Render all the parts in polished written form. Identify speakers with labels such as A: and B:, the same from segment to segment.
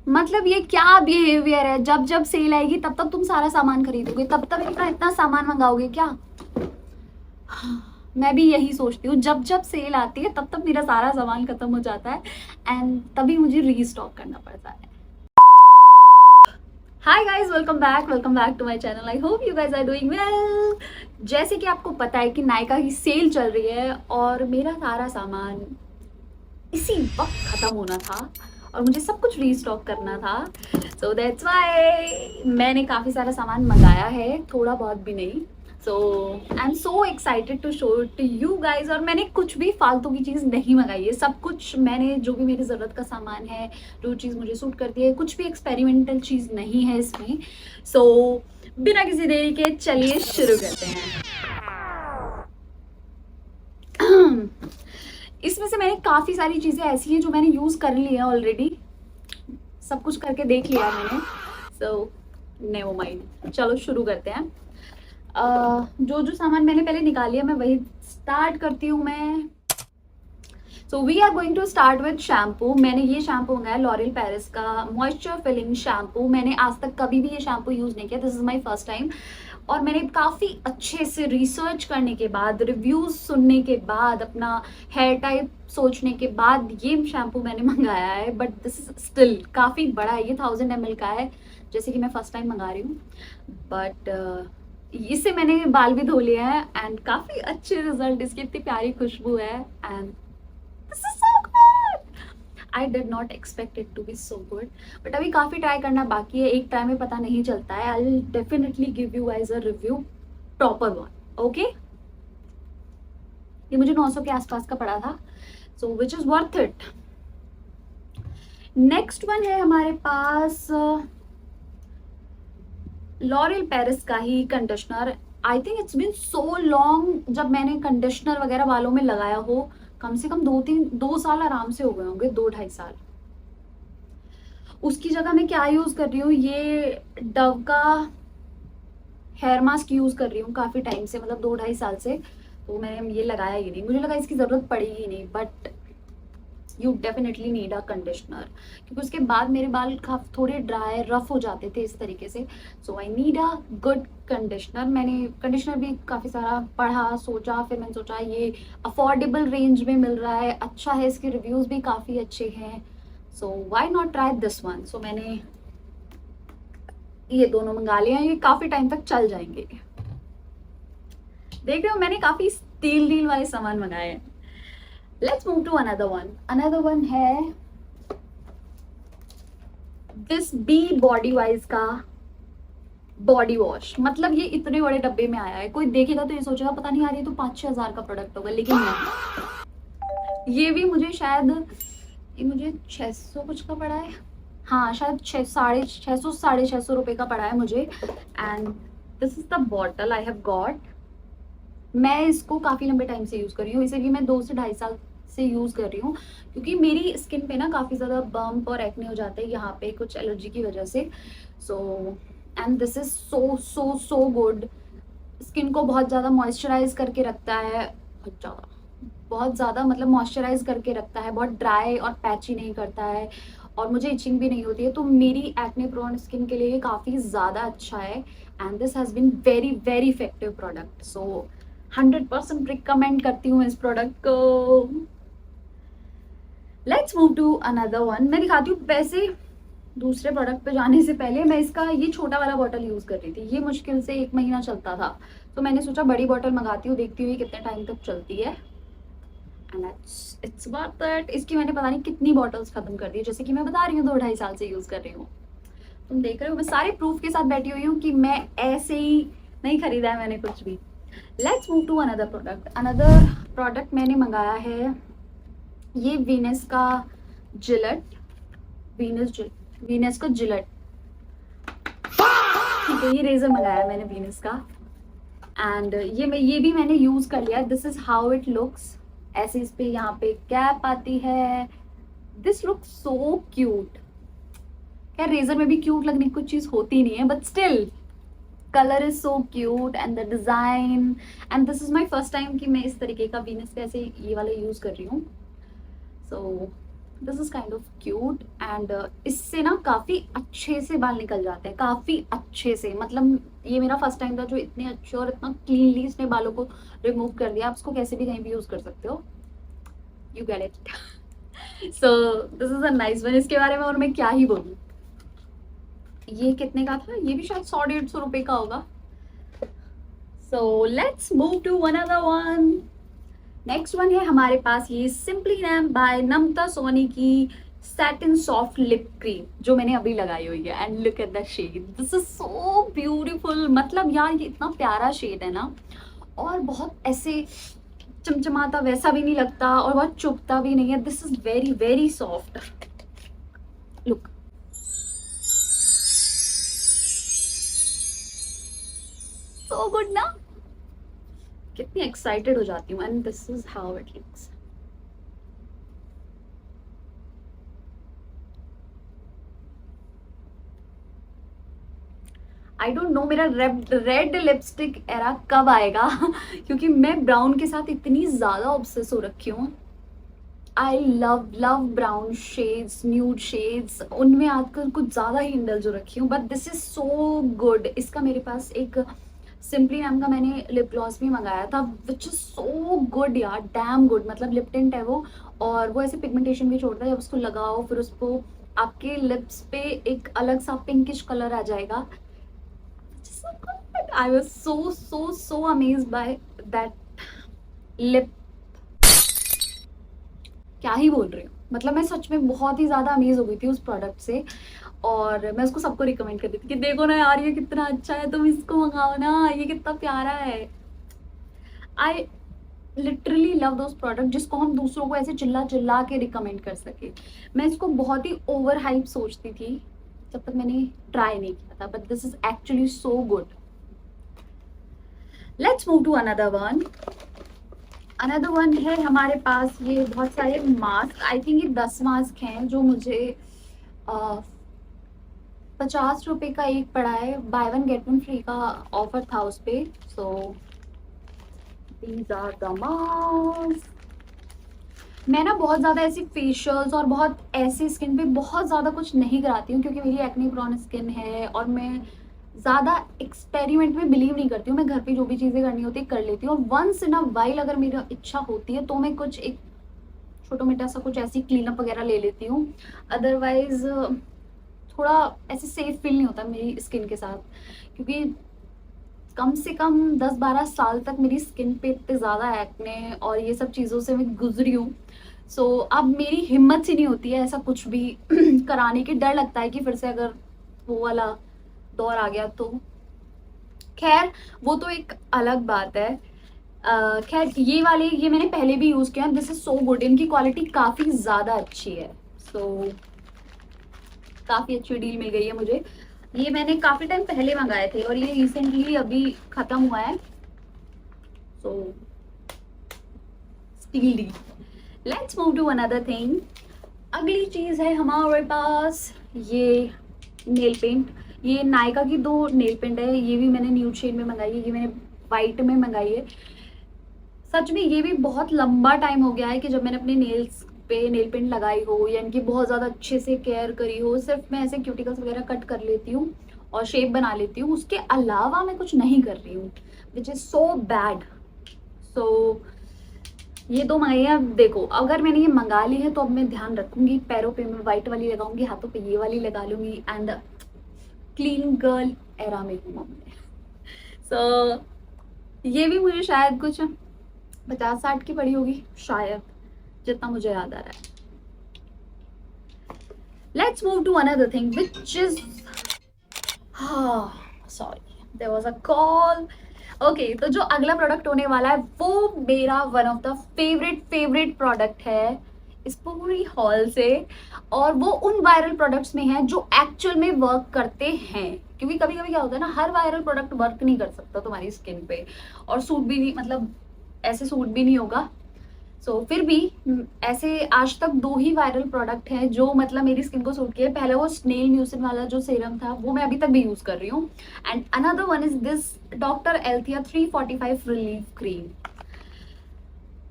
A: मतलब ये क्या बिहेवियर है? जब जब सेल आएगी तब तब तुम सारा सामान खरीदोगे, तब तब इतना इतना सामान मंगाओगे क्या? मैं भी यही सोचती हूँ, जब जब सेल आती है तब तब मेरा सारा सामान खत्म हो जाता है एंड तभी मुझे रीस्टॉक करना पड़ता है। Hi guys, welcome back to my channel. I hope you guys are doing well. जैसे कि आपको पता है कि नायका की सेल चल रही है और मेरा सारा सामान इसी वक्त खत्म होना था और मुझे सब कुछ रीस्टॉक करना था। सो दैट्स व्हाई मैंने काफ़ी सारा सामान मंगाया है, थोड़ा बहुत भी नहीं। So I am so excited to show it to you guys. और मैंने कुछ भी फालतू की चीज़ नहीं मंगाई है, सब कुछ मैंने जो भी मेरी ज़रूरत का सामान है, जो चीज़ मुझे सूट करती है, कुछ भी एक्सपेरिमेंटल चीज़ नहीं है इसमें। सो बिना किसी देरी के चलिए शुरू करते हैं। इसमें से मैंने काफ़ी सारी चीज़ें ऐसी हैं जो मैंने यूज़ कर ली है ऑलरेडी, सब कुछ करके देख लिया मैंने। सो नेवर माइंड, चलो शुरू करते हैं। जो जो सामान मैंने पहले निकाल लिया मैं वही स्टार्ट करती हूँ मैं। So we are going to start with shampoo. मैंने ये शैम्पू मंगाया लॉरियल पेरिस का मॉइस्चर फिलिंग शैम्पू। मैंने आज तक कभी भी ये शैम्पू यूज़ नहीं किया, this is my first time. और मैंने काफ़ी अच्छे से रिसर्च करने के बाद, रिव्यूज़ सुनने के बाद, अपना हेयर टाइप सोचने के बाद ये शैम्पू मैंने मंगाया है। बट दिस इज स्टिल काफ़ी बड़ा है, ये 1000 ml का है, जैसे कि मैं फर्स्ट टाइम मंगा रही हूँ। बट इससे मैंने बाल भी धो लिए हैं एंड काफ़ी अच्छे रिजल्ट, इसकी इतनी प्यारी खुशबू है and this is so good. I did not expect it to be so good, but अभी काफ़ी ट्राई करना बाकी है, एक ट्राई में पता नहीं चलता है। I will definitely give you as a review, proper one, okay. ये मुझे 900 के आसपास का पड़ा था, so which is worth it. Next one है हमारे पास लॉरियल पेरिस का ही conditioner. I think it's been so long जब मैंने कंडीशनर वगैरह बालों में लगाया हो, कम से कम 2 साल आराम से हो गए होंगे, 2-2.5 साल। उसकी जगह मैं क्या यूज़ कर रही हूँ, ये डव का हेयर मास्क यूज़ कर रही हूँ काफ़ी टाइम से, मतलब 2-2.5 साल से। तो मैंने ये लगाया ही नहीं, मुझे लगा इसकी ज़रूरत पड़ेगी नहीं, but you definitely need a conditioner, क्योंकि उसके बाद मेरे बाल थोड़े ड्राई रफ हो जाते थे इस तरीके से। So I need a good conditioner. मैंने कंडीशनर भी काफ़ी सारा पढ़ा, सोचा, फिर मैंने सोचा ये अफोर्डेबल रेंज में मिल रहा है, अच्छा है, इसके रिव्यूज़ भी काफ़ी अच्छे हैं, so why not try this one. So मैंने ये दोनों मंगा लिए हैं, ये काफ़ी टाइम तक चल जाएंगे। देख रहे हो, मैंने काफ़ी स्टील डील वाले सामान मंगाए हैं। Let's move to another one. Another one है दिस बी बॉडी वाइज का बॉडी वॉश। मतलब ये इतने बड़े डब्बे में आया है, कोई देखेगा तो ये सोचेगा पता नहीं यार ये तो 5-6 हज़ार का प्रोडक्ट होगा, लेकिन नहीं, ये भी मुझे शायद, ये मुझे 600 कुछ का पड़ा है। हाँ, शायद 650-650 रुपये का पड़ा है मुझे। And this is the bottle I have got. मैं इसको काफ़ी लंबे टाइम से यूज़ कर रही हूँ, इसीलिए मैं 2 से 2.5 साल से यूज़ कर रही हूँ, क्योंकि मेरी स्किन पे ना काफ़ी ज़्यादा बम्प और एक्ने हो जाते हैं यहाँ पे कुछ एलर्जी की वजह से। So and this is so so so good. Skin को बहुत ज़्यादा मॉइस्चराइज करके रखता है, बहुत ज़्यादा मतलब मॉइस्चराइज करके रखता है, बहुत ड्राई और पैची नहीं करता है, और मुझे इचिंग भी नहीं होती है। तो मेरी एक्ने प्रोन स्किन के लिए ये काफ़ी ज़्यादा अच्छा है and this has been very very effective product. सो 100% रिकमेंड करती हूँ इस प्रोडक्ट को। Let's move to another one. मैं दिखाती हूँ, वैसे दूसरे प्रोडक्ट पे जाने से पहले मैं इसका ये छोटा वाला बॉटल यूज़ कर रही थी, ये मुश्किल से 1 महीना चलता था। तो मैंने सोचा बड़ी बॉटल मंगाती हूँ, देखती हूँ ये कितने टाइम तक चलती है एंड इट्स वर्थ इट। इसकी मैंने पता नहीं कितनी बॉटल्स खत्म कर दी, जैसे कि मैं बता रही हूँ 2-2.5 साल से यूज़ कर रही हूँ। तुम देख रहे हो, मैं सारे प्रूफ के साथ बैठी हुई हूँ कि मैं ऐसे ही नहीं खरीदा है मैंने कुछ भी। Let's move to another product. Another product मैंने मंगाया है ये वीनस का जिलेट, वीनस का जिलेट, ठीक है, ये रेजर मंगाया है मैंने वीनस का एंड ये भी मैंने यूज़ कर लिया। This is how it looks. ऐसे इस पे यहाँ पे कैप आती है। This looks so cute. क्या रेजर में भी क्यूट लगने की कुछ चीज़ होती नहीं है, but still colour is so cute and the design. And this is my first time कि मैं इस तरीके का वीनस पे ऐसे ये वाला यूज़ कर रही हूँ। सो this is kind of cute and इससे ना काफ़ी अच्छे से बाल निकल जाते हैं, काफ़ी अच्छे से। मतलब ये मेरा फर्स्ट टाइम था जो इतने अच्छे और इतना क्लीनली इसने बालों को रिमूव कर दिया। आप इसको कैसे भी कहीं भी यूज़ कर सकते हो, you get it. So this is a nice one. इसके बारे में और मैं क्या ही बोलूँ। ये कितने का था? ये भी शायद 100-150 रुपये का होगा। So let's move to another one. Next one है हमारे पास ये सिंपली नैम बाय नम्रता सोनी की सैटिन सॉफ्ट लिप क्रीम, जो मैंने अभी लगाई हुई है। And look at the shade, this is so beautiful. मतलब यार ये इतना प्यारा शेड है ना, और बहुत ऐसे चमचमाता वैसा भी नहीं लगता और बहुत चुभता भी नहीं है। This is very very soft. Look, so good ना, कितनी एक्साइटेड हो जाती हूँ। And this is how it looks. I don't know मेरा रेड लिपस्टिक एरा कब आएगा क्योंकि मैं ब्राउन के साथ इतनी ज़्यादा ऑब्सेस हो रखी हूँ। I love love brown shades, nude shades, उनमें आजकल कुछ ज़्यादा ही इंडल्ज हो रखी हूँ। But this is so good. इसका मेरे पास एक सिंपली नाम का मैंने लिप ग्लॉस भी मंगाया था, विच इज़ सो गुड यार, डैम गुड। मतलब लिप टिंट है वो, और वो ऐसे पिगमेंटेशन भी छोड़ता है। जब उसको लगाओ फिर उसको आपके लिप्स पे एक अलग सा पिंकिश कलर आ जाएगा। So good. I was so amazed by that lip. क्या ही बोल रही हूँ, मतलब मैं सच में बहुत ही ज़्यादा अमेज हो गई थी उस प्रोडक्ट से। और मैं उसको सबको रिकमेंड करती थी कि देखो ना यार ये कितना अच्छा है, तुम इसको मंगाओ ना, ये कितना प्यारा है। I literally love those product जिसको हम दूसरों को ऐसे चिल्ला चिल्ला के रिकमेंड कर सके। मैं इसको बहुत ही ओवर हाइप सोचती थी जब तक मैंने ट्राई नहीं किया था, but this is actually so good. Let's move to another one. Another one है हमारे पास ये बहुत सारे मास्क। आई थिंक ये 10 मास्क हैं जो मुझे 50 रुपये का एक पड़ा है। Buy one get one free का ऑफर था उस पर। So these are the mask. मैं ना बहुत ज़्यादा ऐसी फेशियल्स और बहुत ऐसे स्किन पे बहुत ज़्यादा कुछ नहीं कराती हूँ क्योंकि मेरी एक्ने प्रोन स्किन है और मैं ज़्यादा एक्सपेरिमेंट में बिलीव नहीं करती हूँ। मैं घर पे जो भी चीज़ें करनी होती है कर लेती हूँ, और वंस इन अ वाइल अगर मेरी इच्छा होती है तो मैं कुछ एक छोटा मोटा सा कुछ ऐसी क्लीनअप वगैरह ले लेती हूँ। अदरवाइज थोड़ा ऐसे सेफ फील नहीं होता मेरी स्किन के साथ, क्योंकि कम से कम 10-12 साल तक मेरी स्किन पे इतने ज़्यादा एक्ने और ये सब चीज़ों से मैं गुजरी हूँ। सो अब मेरी हिम्मत ही नहीं होती है ऐसा कुछ भी कराने की। डर लगता है कि फिर से अगर वो वाला दौर आ गया तो। खैर वो तो एक अलग बात है। खैर ये वाले ये मैंने पहले भी यूज़ किया। This is so good. इनकी क्वालिटी काफ़ी ज़्यादा अच्छी है। सो काफ़ी अच्छी डील मिल गई है मुझे। ये मैंने काफ़ी टाइम पहले मंगाए थे और ये रिसेंटली अभी ख़त्म हुआ है। So still deal. Let's move to another thing. अगली चीज़ है हमारे पास ये नेल पेंट। ये नायका की 2 नेल पेंट है। ये भी मैंने न्यूड शेड में मंगाई है, ये मैंने वाइट में मंगाई है। सच में ये भी बहुत लंबा टाइम हो गया है कि जब मैंने अपने नेल्स पे नेल पेंट लगाई हो या इनकी बहुत ज़्यादा अच्छे से केयर करी हो। सिर्फ मैं ऐसे क्यूटिकल्स वगैरह कट कर लेती हूँ और शेप बना लेती हूँ, उसके अलावा मैं कुछ नहीं कर रही हूँ, विच इज़ सो बैड। सो ये 2 मंगाई है। अब देखो अगर मैंने ये मंगा ली है तो अब मैं ध्यान रखूंगी, पैरों पे मैं वाइट वाली लगाऊंगी, हाथों पे ये वाली लगा लूंगी। एंड क्लीन गर्ल एरा में हूँ मैं। सो ये भी मुझे शायद कुछ 50-60 की पड़ी होगी शायद, जितना मुझे याद आ रहा है। Let's move to another thing which is sorry there was a call. Okay तो जो अगला प्रोडक्ट होने वाला है वो मेरा one of the favourite product है इस पूरी हॉल से, और वो उन वायरल प्रोडक्ट्स में है जो एक्चुअल में वर्क करते हैं। क्योंकि कभी कभी क्या होता है ना, हर वायरल प्रोडक्ट वर्क नहीं कर सकता तुम्हारी स्किन पे, और सूट भी नहीं, मतलब ऐसे सूट भी नहीं होगा। सो फिर भी ऐसे आज तक 2 ही वायरल प्रोडक्ट हैं जो मतलब मेरी स्किन को सूट किए। पहले वो स्नेल म्यूसिन वाला जो सीरम था वो मैं अभी तक भी यूज़ कर रही हूँ, and another one is this doctor Althea 345 relief cream.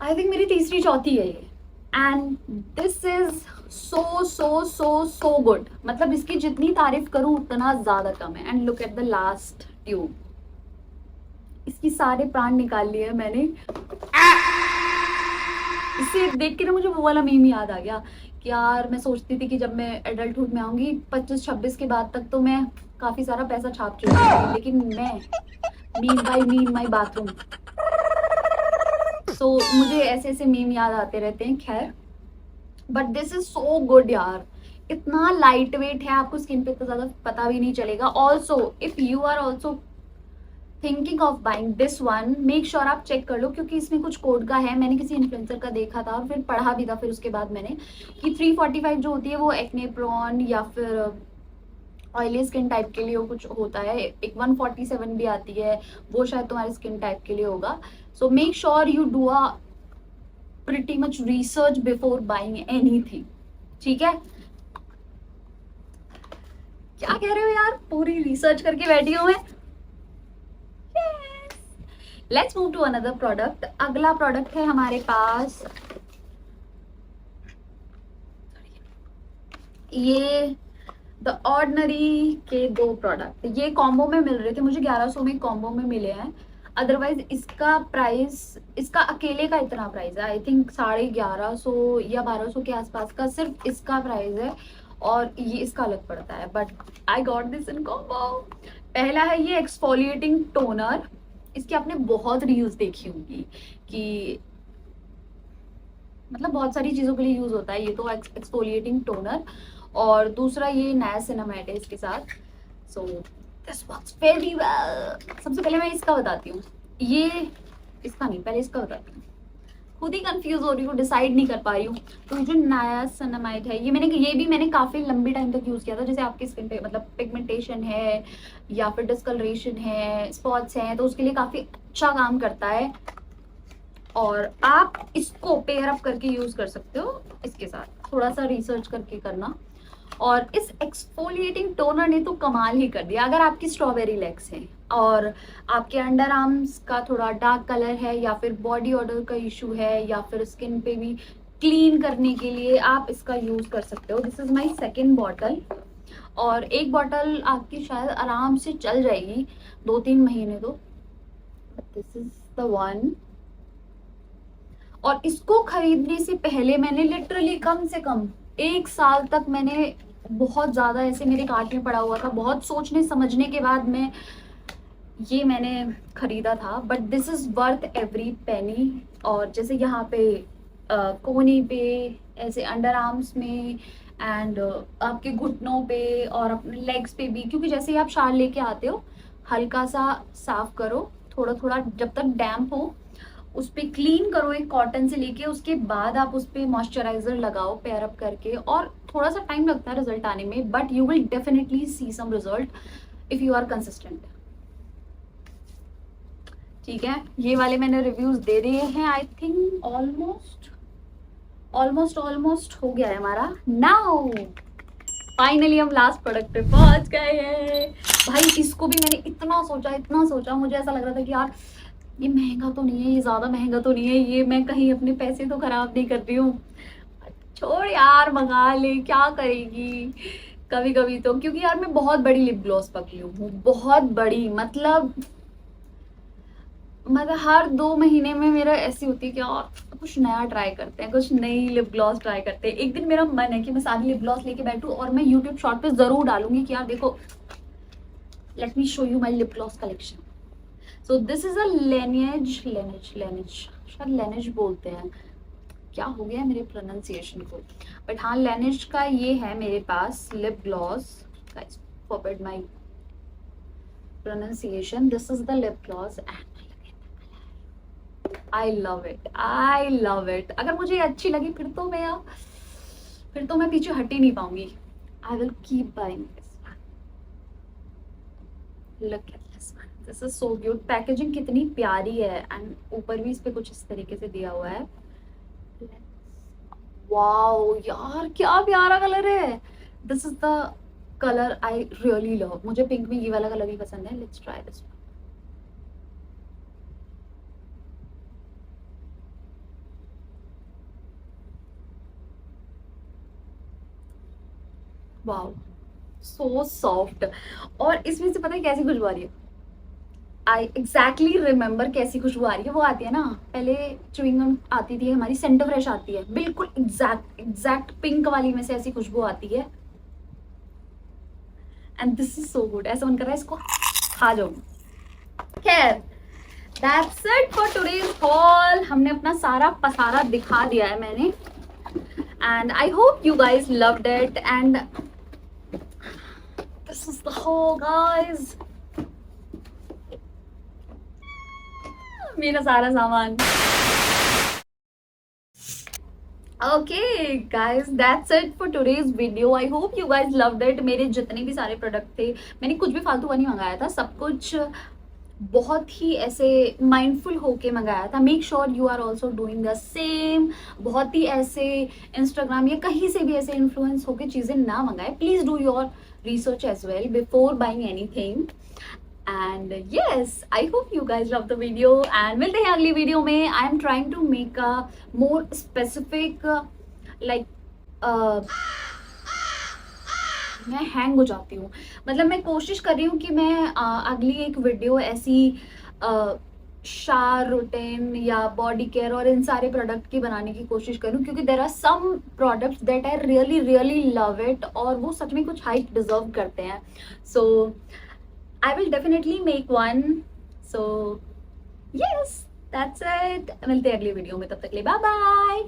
A: I think मेरी तीसरी चौथी है ये, and this is so so so so good, मतलब इसकी जितनी तारीफ करूं उतना ज्यादा कम है। And look at the last tube, इसकी सारे प्राण निकाल लिए मैंने। इसे देख के ना मुझे वो वाला मीम याद आ गया कि यार मैं सोचती थी कि जब मैं एडल्टहुड में आऊंगी 25-26 के बाद तक तो मैं काफी सारा पैसा छाप चुकी हूँ, लेकिन मैं मी इन माई बाथरूम। सो मुझे ऐसे ऐसे मीम याद आते रहते हैं। खैर, but this is so good यार, इतना लाइट वेट है, आपको स्किन पे इतना ज्यादा पता भी नहीं चलेगा। Also if you are also thinking of buying this one, make sure आप चेक कर लो, क्योंकि इसमें कुछ कोड का है, मैंने किसी इन्फ्लुएंसर का देखा था और फिर पढ़ा भी था फिर उसके बाद मैंने, कि 345 जो होती है वो एक्ने प्रोन या फिर ऑयली स्किन टाइप के लिए वो कुछ होता है। एक 147 भी आती है, वो शायद तुम्हारे स्किन टाइप के लिए होगा। So make sure you do a pretty much research before buying anything, ठीक है? क्या कह रहे हो यार, पूरी रिसर्च करके बैठी हूँ मैं। Let's move to another product. अगला प्रोडक्ट है हमारे पास ये द ऑर्डिनरी के दो प्रोडक्ट। ये कॉम्बो में मिल रहे थे मुझे, 1100 में कॉम्बो में मिले हैं। अदरवाइज इसका प्राइस, इसका अकेले का इतना प्राइस है, आई थिंक 1150 या 1200 के आसपास का सिर्फ इसका प्राइस है, और ये इसका अलग पड़ता है। But I got this in combo. पहला है ये एक्सफोलिएटिंग टोनर। इसकी आपने बहुत रील्स देखी होंगी कि मतलब बहुत सारी चीजों के लिए यूज होता है ये तो, एक्सफोलिएटिंग टोनर। और दूसरा ये नाइसिनामाइड है इसके साथ। So this works very well. सबसे पहले मैं इसका बताती हूँ, ये इसका नहीं, पहले इसका बताती हूँ। खुद ही कंफ्यूज हो रही हूँ, डिसाइड नहीं कर पा रही हूँ। तो जो नाइसिनामाइड है ये भी मैंने काफी लंबी टाइम तक यूज किया था। जैसे आपकी स्किन पे मतलब पिगमेंटेशन है या फिर डिस्कलरेशन है, स्पॉट्स हैं, तो उसके लिए काफी अच्छा काम करता है। और आप इसको पेयर अप करके यूज कर सकते हो इसके साथ, थोड़ा सा रिसर्च करके करना। और इस एक्सफोलिएटिंग टोनर ने तो कमाल ही कर दिया। अगर आपकी स्ट्रॉबेरी लेग्स हैं और आपके अंडर आर्म्स का थोड़ा डार्क कलर है, या फिर बॉडी ऑर्डर का इशू है, या फिर स्किन पे भी क्लीन करने के लिए आप इसका यूज कर सकते हो। This is my second bottle, और एक बॉटल आपकी शायद आराम से चल जाएगी 2-3 महीने तो। This is the one. और इसको खरीदने से पहले मैंने लिटरली कम से कम 1 साल तक मैंने बहुत ज्यादा ऐसे मेरे कार्ट में पड़ा हुआ था, बहुत सोचने समझने के बाद मैंने खरीदा था। But this is worth every penny. और जैसे यहाँ पे कोनी पे, ऐसे अंडर आर्म्स में, एंड आपके घुटनों पे और अपने लेग्स पे भी, क्योंकि जैसे ही आप शावर लेके आते हो हल्का सा साफ करो, थोड़ा थोड़ा जब तक डैम्प हो उस पर क्लीन करो एक कॉटन से लेके, उसके बाद आप उस पर मॉइस्चराइजर लगाओ पेयर अप करके। और थोड़ा सा टाइम लगता है रिजल्ट आने में, but you will definitely see some result if you are consistent, ठीक है? ये वाले मैंने रिव्यूज दे दिए हैं। I think almost almost almost हो गया है हमारा। नाउ फाइनली हम लास्ट प्रोडक्ट पे पहुंच गए हैं। भाई इसको भी मैंने इतना सोचा, मुझे ऐसा लग रहा था कि यार ये महंगा तो नहीं है, ये ज्यादा महंगा तो नहीं है, ये मैं कहीं अपने पैसे तो खराब नहीं कर रही हूँ। छोड़ यार, मंगा ले, क्या करेगी कभी कभी तो। क्योंकि यार मैं बहुत बड़ी लिप ग्लॉस पकड़ी हूँ, बहुत बड़ी, मतलब हर 2 महीने में मेरा ऐसी होती है कि यार कुछ नया ट्राई करते हैं, कुछ नई लिप ग्लॉस ट्राई करते हैं। एक दिन मेरा मन है कि मैं सारी लिप ग्लॉस लेके बैठूं और मैं यूट्यूब शॉर्ट पे जरूर डालूंगी कि यार देखो, let me show you my lip gloss collection. So this is a Laneige, शायद लेनेज बोलते हैं, क्या हो गया है मेरे प्रोनाउंसिएशन को। बट हाँ, लेनेज का ये है मेरे पास lip gloss. Guys forward my pronunciation. This is the lip gloss and I love it, I love it. अगर मुझे ये अच्छी लगी फिर तो मैं पीछे हट ही नहीं पाऊंगी। I will keep buying this one. Look at this one, this is so cute. Packaging कितनी प्यारी है, एंड ऊपर भी इस पे कुछ इस तरीके से दिया हुआ है। वाओ यार क्या प्यारा कलर है। This is the colour I really love. मुझे पिंक में ये वाला कलर ही पसंद है। Let's try this. Wow, so soft. और इसमें से पता है कैसी खुशबू आ रही है? आई एग्जैक्टली रिमेम्बर कैसी खुशबू आ रही है। वो आती है ना, पहले च्युइंगम आती थी हमारी, सेंटर फ्रेश आती है, बिल्कुल एग्जैक्ट पिंक वाली में से ऐसी खुशबू आती है। And this is so good, ऐसा मन कर रहा है इसको खा जाऊं। खैर, that's it for today's hall. हमने अपना सारा पसारा दिखा दिया है मैंने, and I hope you guys loved it, and this is the hall guys, मेरा सारा सामान। Okay guys, that's it for today's video. I hope you guys loved it. मेरे जितने भी सारे प्रोडक्ट थे, मैंने कुछ भी फालतू का नहीं मंगाया था, सब कुछ बहुत ही ऐसे माइंडफुल होके मंगाया था। Make sure you are also doing the same. बहुत ही ऐसे इंस्टाग्राम या कहीं से भी ऐसे इन्फ्लुएंस होके चीज़ें ना मंगाए। Please do your research as well before buying anything. And yes, I hope you guys love the video, and मिलते हैं अगली वीडियो में। I am trying to make a more specific, like मैं हैंग हो जाती हूँ, मतलब मैं कोशिश कर रही हूँ कि मैं अगली एक वीडियो ऐसी शार रूटीन या बॉडी केयर और इन सारे प्रोडक्ट की बनाने की कोशिश करूँ, क्योंकि there are some products that I really really love it, और वो सच में कुछ हाइप डिजर्व करते हैं। सो I will definitely make one. So yes, that's it. मिलते हैं अगली वीडियो में, तब तक के लिए बाय बाय।